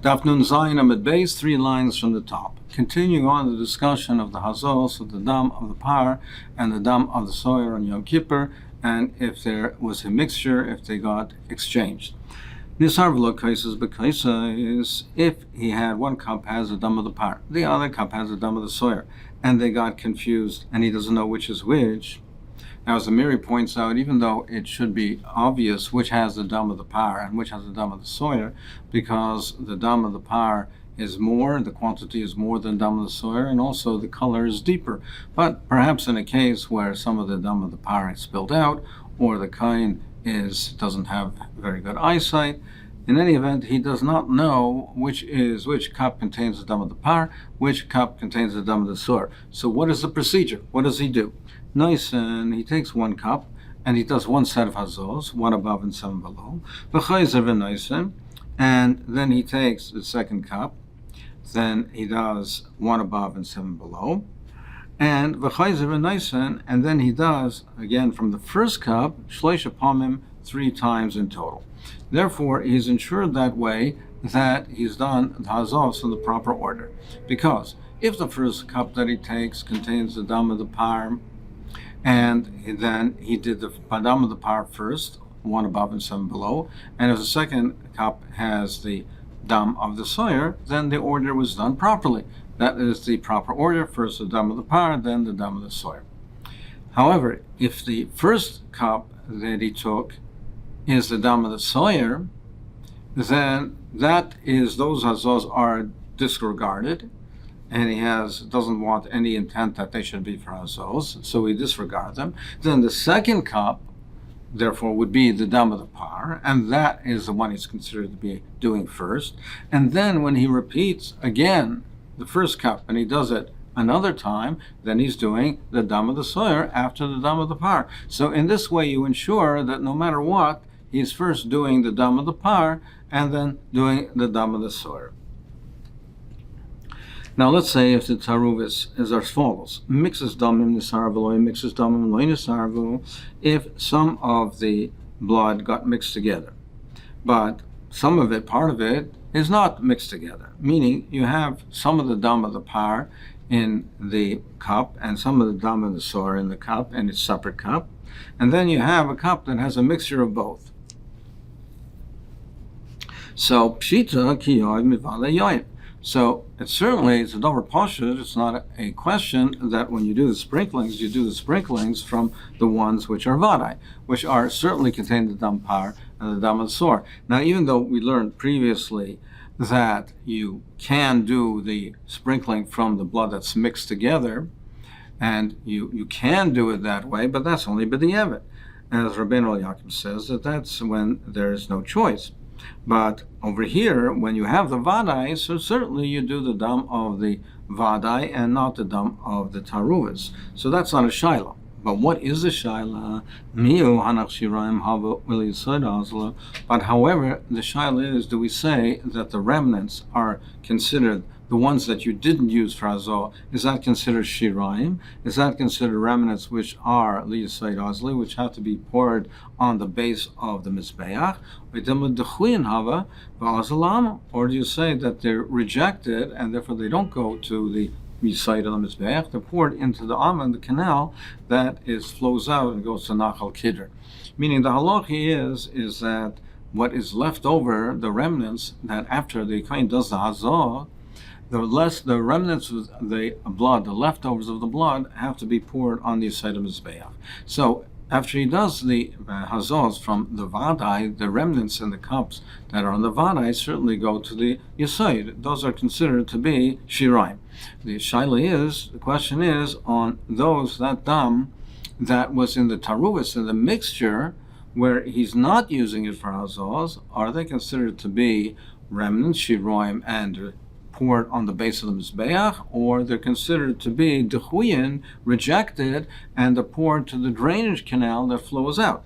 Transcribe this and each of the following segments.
Daf Nun Zayin Amud Beis, 3 lines from the top. Continuing on the discussion of the hazos, of the dam of the par and the dam of the soyer on Yom Kippur, and if there was a mixture, if they got exchanged. Nisar v'lo kaises b'kaisa is if he had one cup has the dam of the par, the other cup has the dam of the soyer, and they got confused, and he doesn't know which is which. Now, as the Miri points out, even though it should be obvious which has the dam of the par and which has the dam of the soyer, because the dam of the par is more, the quantity is more than dam of the soyer, and also the color is deeper. But perhaps in a case where some of the dam of the par is spilled out, or the kain doesn't have very good eyesight, in any event, he does not know which cup contains the dam of the par, which cup contains the dam of the soyer. So what is the procedure? What does he do? Nice, and he takes one cup and he does one set of hazos, 1 above and 7 below. And then he takes the second cup, then he does 1 above and 7 below. And then he does, again from the first cup, shlish apamim 3 times in total. Therefore, he's ensured that way that he's done the hazos in the proper order. Because if the first cup that he takes contains the dam of the par, and then he did the dam of the par first, 1 above and 7 below, and if the second cup has the dam of the soyer, then the order was done properly. That is the proper order: first the dam of the par, then the dam of the soyer. However, if the first cup that he took is the dam of the soyer, then those hazos are disregarded, and he doesn't want any intent that they should be for hazos, so we disregard them. Then the second cup, therefore, would be the dam of the par, and that is the one he's considered to be doing first. And then when he repeats again the first cup, and he does it another time, then he's doing the dam of the soyer after the dam of the par. So in this way, you ensure that no matter what, he's first doing the dam of the par, and then doing the dam of the soyer. Now let's say if the taruvis is as follows: mixes damim nisarvu, mixes damim loy nisarvu, if some of the blood got mixed together, but some of it, part of it, is not mixed together, meaning you have some of the dam of the par in the cup and some of the dam of the soyer in the cup, and it's separate cup, and then you have a cup that has a mixture of both. So pshita ki yoy mivale yoy. So it's a davar pashut. It's not a question that when you do the sprinklings from the ones which are vadai, which are certainly contain the dam par and the dam of the soyer. Now, even though we learned previously that you can do the sprinkling from the blood that's mixed together, and you can do it that way, but that's only b'di'evet. As Rabbeinu Yaakov says, that's when there is no choice. But over here, when you have the vadai, so certainly you do the dam of the vadai and not the dam of the taruvas. So that's not a shaila. But what is a shaila? But however, the shaila is: do we say that the remnants are considered the ones that you didn't use for hazor? Is that considered shiraim? Is that considered remnants which are liyasayid azli, which have to be poured on the base of the mizbeach? Or do you say that they're rejected and therefore they don't go to the side of the mizbeach? They're poured into the amma, the canal that flows out and goes to Nachal Kidr. Meaning the halachi is that what is left over, the remnants, that after the kohen does the hazor, the remnants of the blood, the leftovers of the blood, have to be poured on the side of mizbeach. So after he does the hazos from the vadai, the remnants in the cups that are on the vadai certainly go to the yesod. Those are considered to be shiraim. The question is on that dam that was in the taruvis, in the mixture, where he's not using it for hazos, are they considered to be remnants, shiraim, and poured on the base of the mizbeach, or they're considered to be dechuyin, rejected, and they're poured to the drainage canal that flows out?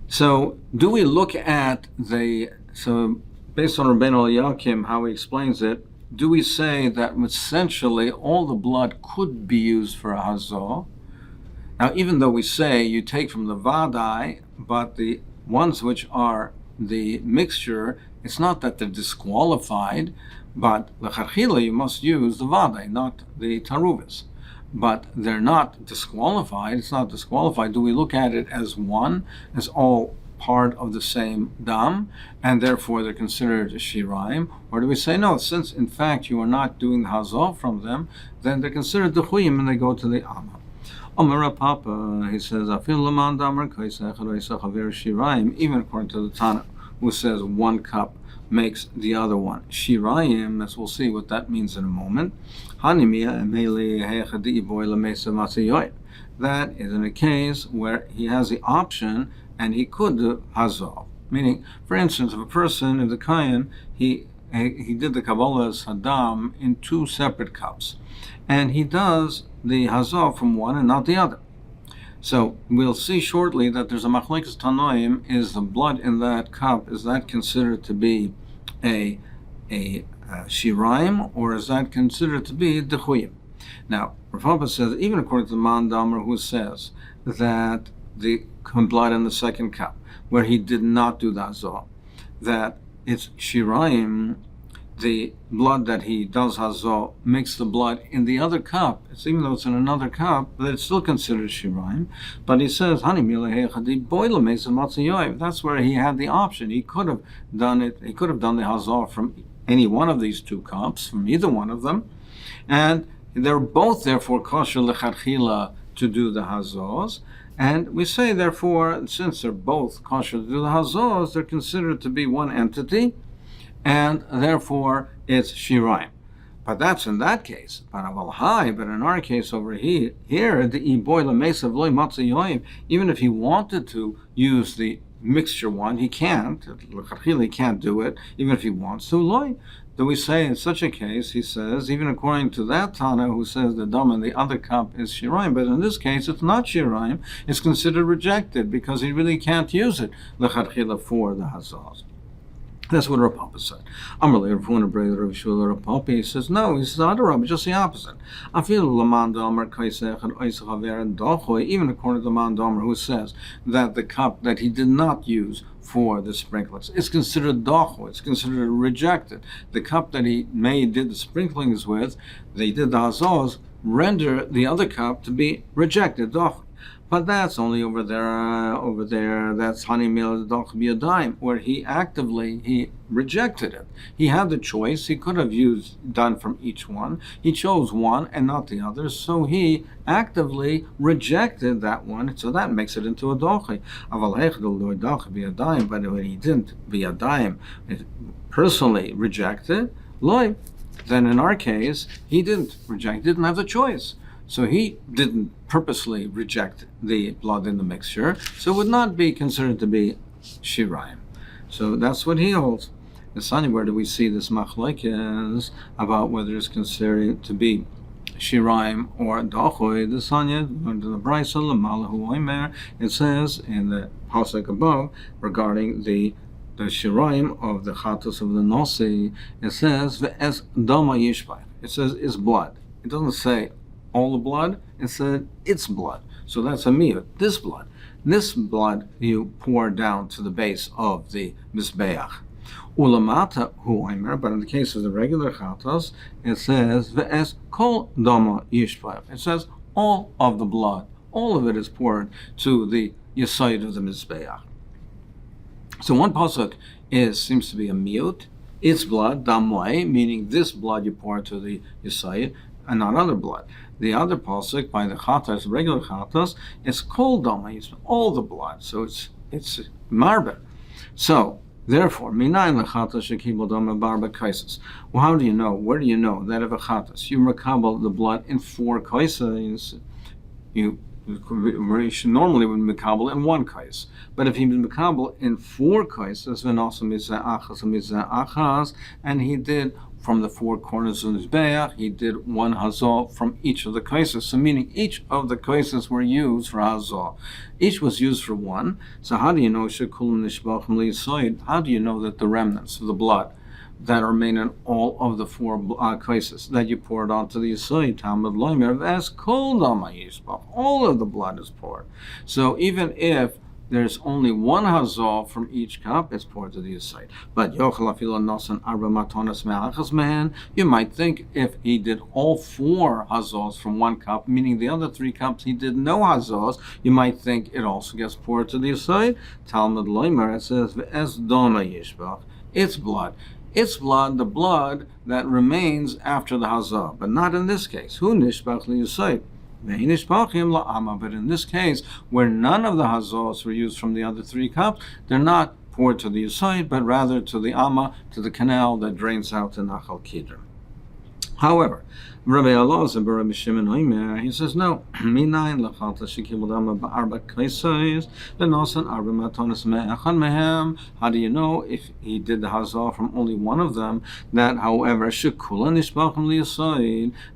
So do we look at based on Rabbeinu Eliakim, how he explains it, do we say that essentially all the blood could be used for a hazor? Now, even though we say you take from the vadai, but the ones which are the mixture It's not that they're disqualified, but l'charchila you must use the vadai, not the taruvis. But they're not disqualified. It's not disqualified. Do we look at it as one, as all part of the same dam, and therefore they're considered shiraim? Or do we say, no, since in fact you are not doing the hazah from them, then they're considered dechuyim and they go to the amma. Amar Papa, he says, even according to the Tana, who says one cup makes the other one shirayim, as we'll see what that means in a moment. That is in a case where he has the option and he could do hazah. Meaning, for instance, if a person in the kayan, he did the kabbalah's hadam in two separate cups, and he does the hazah from one and not the other. So we'll see shortly that there's a machlekes tanoim. Is the blood in that cup, is that considered to be a shiraim, or is that considered to be dechuyim? Now, Rav Papa says, even according to the man damer who says that the blood in the second cup, where he did not do the hazah, that it's shiraim, the blood that he does hazah makes the blood in the other cup. It's even though it's in another cup, that it's still considered shiraim. But he says, that's where he had the option. He could have done it. He could have done the hazah from any one of these two cups, from either one of them, and they're both therefore kosher lechatchila to do the hazahs. And we say, therefore, since they're both kosher to do the hazahs, they're considered to be one entity, and therefore it's shiraim. But that's in that case. But in our case over here, the iboy mesa v'loy matzah yoim, even if he wanted to use the mixture one, he can't. He can't do it, even if he wants to. Loy. Do we say in such a case, he says, even according to that Tana who says the dam in the other cup is shiraim, but in this case it's not shiraim, it's considered rejected because he really can't use it lechatchila for the hazahs. That's what Rav Papa said. Amarle Rav Huna brother Rav Shula Rav Papa, he says, no, he says, Adarabah, just the opposite. Even according to the man damer who says that the cup that he did not use for the sprinklings, it's considered docho, it's considered rejected. The cup that he did the sprinklings with, they did the hazahs, render the other cup to be rejected, docho. But that's only over there, that's honey meal dime, where he actively rejected it. He had the choice, he could have done from each one. He chose one and not the other, so he actively rejected that one, so that makes it into a dochi. But when he didn't be a dime, personally rejected, then in our case, he didn't have the choice. So he didn't purposely reject the blood in the mixture, so it would not be considered to be shiraim. So that's what he holds. The Sanya, where do we see this machlekes about whether it's considered to be shiraim or dachoy? The Sanya, under the Brisa, Lamalahu Oimer, it says in the pasuk above regarding the shiraim of the chatos of the nosi, it says ve'es dama yishbach. It says is blood. It doesn't say all the blood, it said it's blood. So that's a miyut, this blood. This blood you pour down to the base of the mizbeach. Ulamata hu omer, but in the case of the regular chatos, it says ve'es kol dama yishpav. It says all of the blood, all of it is poured to the yesod of the mizbeach. So one pasuk seems to be a miyut, it's blood, damway, meaning this blood you pour to the yesod, and not other blood. The other pasuk by the chatas, regular chatas, is kol dama, all the blood. So it's marba. So therefore, minayin lechatas shekibel dama barba kaises. Well, how do you know? Where do you know that if a chatas you makabel the blood in 4 kaises, you normally would makabel in 1 kais. But if he was makabel in 4 kaises, then also achas, and he did from the 4 corners of the Mizbeach, he did 1 hazah from each of the kaises. So meaning each of the kaises were used for hazah. Each was used for 1. So how do you know how do you know that the remnants of the blood that are made in all of the 4 kaises that you poured onto the Yisai, Talmud Loimer, as kol dama yishbach, all of the blood is poured. So even if there's only one hazal from each cup, it's poured to the side. But you might think if he did all 4 hazals from one cup, meaning the other 3 cups he did no hazals, you might think it also gets poured to the side. Talmud Loimer, it says, "Es doma yishbach." It's blood. It's blood, the blood that remains after the hazah, but not in this case. Hu nishbach liyusayt. But in this case, where none of the hazahs were used from the other 3 cups, they're not poured to the side, but rather to the amma, to the canal that drains out to Nachal Kidron. However, Rabbi Elazar and Rabbi Shimon Omer, he says, no. How do you know if he did the hazah from only one of them, that however,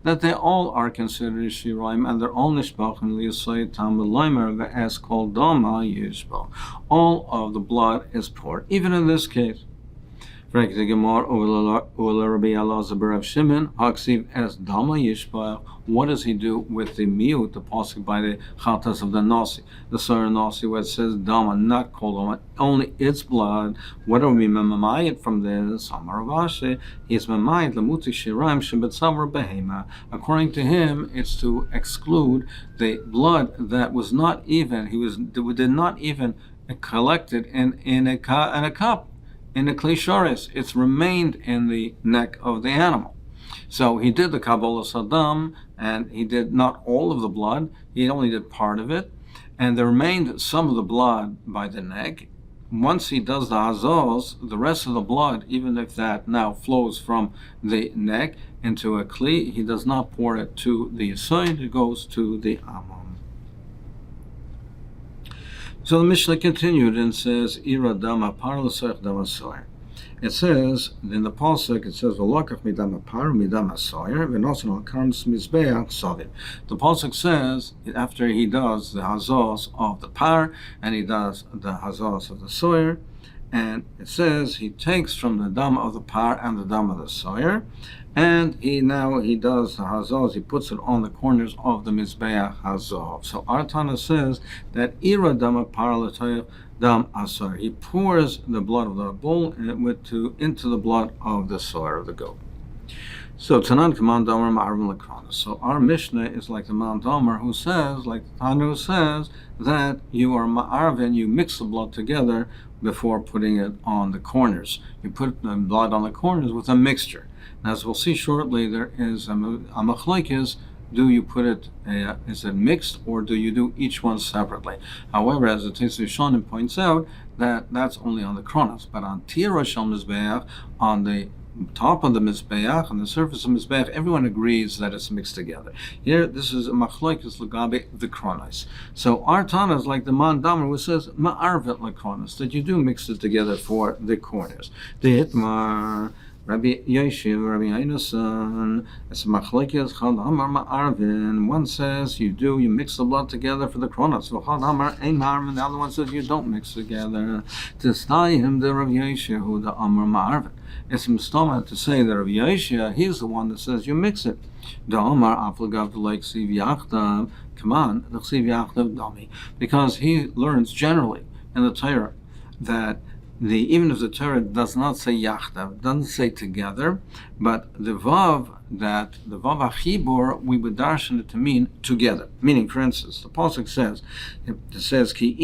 that they all are considered shiraim, and they're all nishbachim liyasayid Talmud Loimer as called dama yishbach. All of the blood is poured, even in this case. What does he do with the miut, the pasuk by the chatas of the nasi, the Surah Nasi, where it says dama, not called dama, only its blood? What are we memayit from this? Hamaravashi is memayit lamuti shiraim shebetzavar behema. According to him, it's to exclude the blood that was not even did not even collected in a cup. In the klisharis, it's remained in the neck of the animal. So he did the Kabbalah Saddam, and he did not all of the blood, he only did part of it, and there remained some of the blood by the neck. Once he does the hazos, the rest of the blood, even if that now flows from the neck into a kli, he does not pour it to the side, it goes to the amma. So the Mishnah continued and says, "Ira dama par l'soich dama soyer." It says in the pasuk, it says, "V'lokach midama par midama soyer v'nosan al karnes mizbeach savim." The pasuk says after he does the hazos of the par and he does the hazos of the soyer, and it says he takes from the dam of the par and the dam of the soyer, and he does the hazos, he puts it on the corners of the mizbeach hazov. So our Tana says that ira dama par l'toich dam asar. He pours the blood of the bull into the blood of the soyer of the goat. So Tanan Kaman Damar Ma'arvim Lakrana. So our Mishnah is like the Mount Damar who says, like the Tana who says, that you are Ma'arvin, you mix the blood together before putting it on the corners. You put the blood on the corners with a mixture. And as we'll see shortly, there is a machlokes. Do you put it, is it mixed, or do you do each one separately? However, as the Tesis Shonim points out, that's only on the kronos. But on Tira Shel Mizbeach, on the top of the Mizbeach, on the surface of Mizbeach, everyone agrees that it's mixed together. Here, this is a machlokes l'gabe the kronos. So our Tana is like the Man Damer who says ma'arvet l'kronos, that you do mix it together for the corners. The Hitmar Rabbi Yeshiv, Rabbi Einason, it's machlokes chad amar ma'arvin. One says you mix the blood together for the kronos. V'chad amar ein ma'arvin. The other one says you don't mix together. To stay him the Rabbi Yeshiv who the amar ma'arvin. It's mistama to say that Rabbi Yeshua, he's the one that says you mix it. Because he learns generally in the Torah that even if the Torah does not say yachdav, doesn't say together, but the vav achibor, we would darshan it to mean together. Meaning, for instance, the pasuk says, ki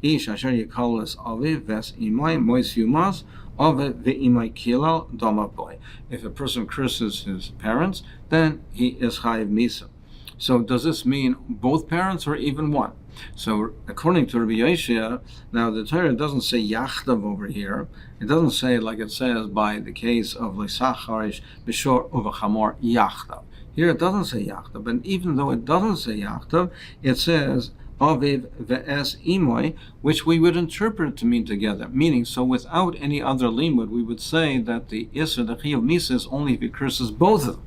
ish asher yikalas aviv ves imay mois yumas. If a person curses his parents, then he is chayiv misa. So does this mean both parents or even one? So according to Rabbi Yeshua, now the Torah doesn't say yachdav over here. It doesn't say like it says by the case of l'sacharish b'shor uvachamor yachdav. Here it doesn't say yachdav, but even though it doesn't say yachdav, it says aviv ve'es imoy, which we would interpret to mean together. Meaning, so without any other limud, we would say that the isser, the chiyuv misa, is only if he curses both of them.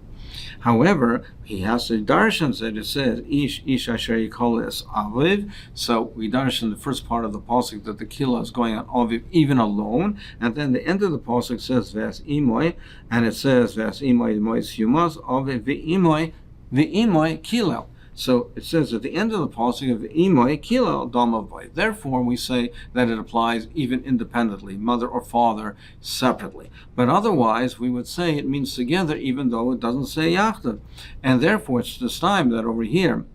However, he has to darshan that it says ish asher yikolas aviv. So we darshan the first part of the pasuk that the kila is going on aviv even alone, and then the end of the pasuk says ve'es imoy, and it says ve'es imoy mois yumas aviv ve'imoy kilel. So it says at the end of the pasuk of Imoy Kilo Damavoy. Therefore, we say that it applies even independently, mother or father separately. But otherwise, we would say it means together, even though it doesn't say Yachtav. And therefore, it's this time that over here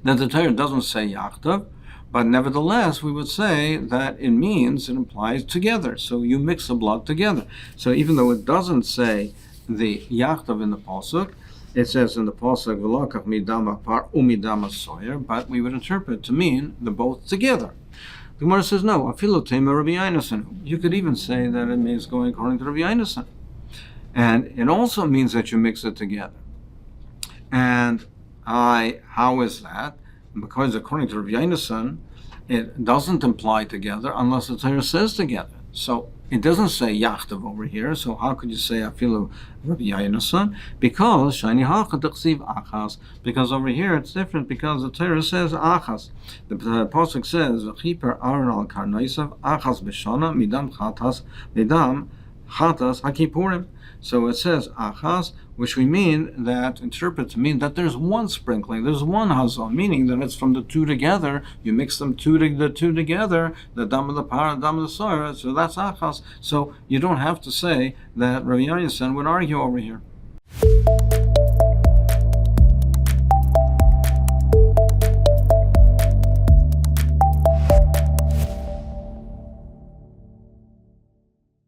that the Torah doesn't say Yachtav. But nevertheless, we would say that it implies together. So you mix the blood together. So even though it doesn't say the Yachtav in the pasuk, it says in the pasuk V'lokach midam apar umidam asoyer, but we would interpret to mean the both together. The Gemara says no. Afilu tema Rabbi Yonasan. You could even say that it means going according to Rabbi Yonasan, and it also means that you mix it together. And how is that? Because according to Rabbi Yonasan, it doesn't imply together unless the Torah says together. So it doesn't say Yachtav over here. So how could you say Afilu Rabbi Yonasan? Because Shani Hacha T'chsiv Achas. Because over here it's different. Because the Torah says Achas. The pasuk says V'chiper Aaron al Karnaisav Achas B'Shana Midam Chatas Hakipurim. So it says Achas, which we interpret to mean that there's one sprinkling, there's one hazon, meaning that it's from the two together. You mix the two together, the dam of the par and dam of the soyer, so that's Achas. So you don't have to say that Rabbi Yonasan would argue over here.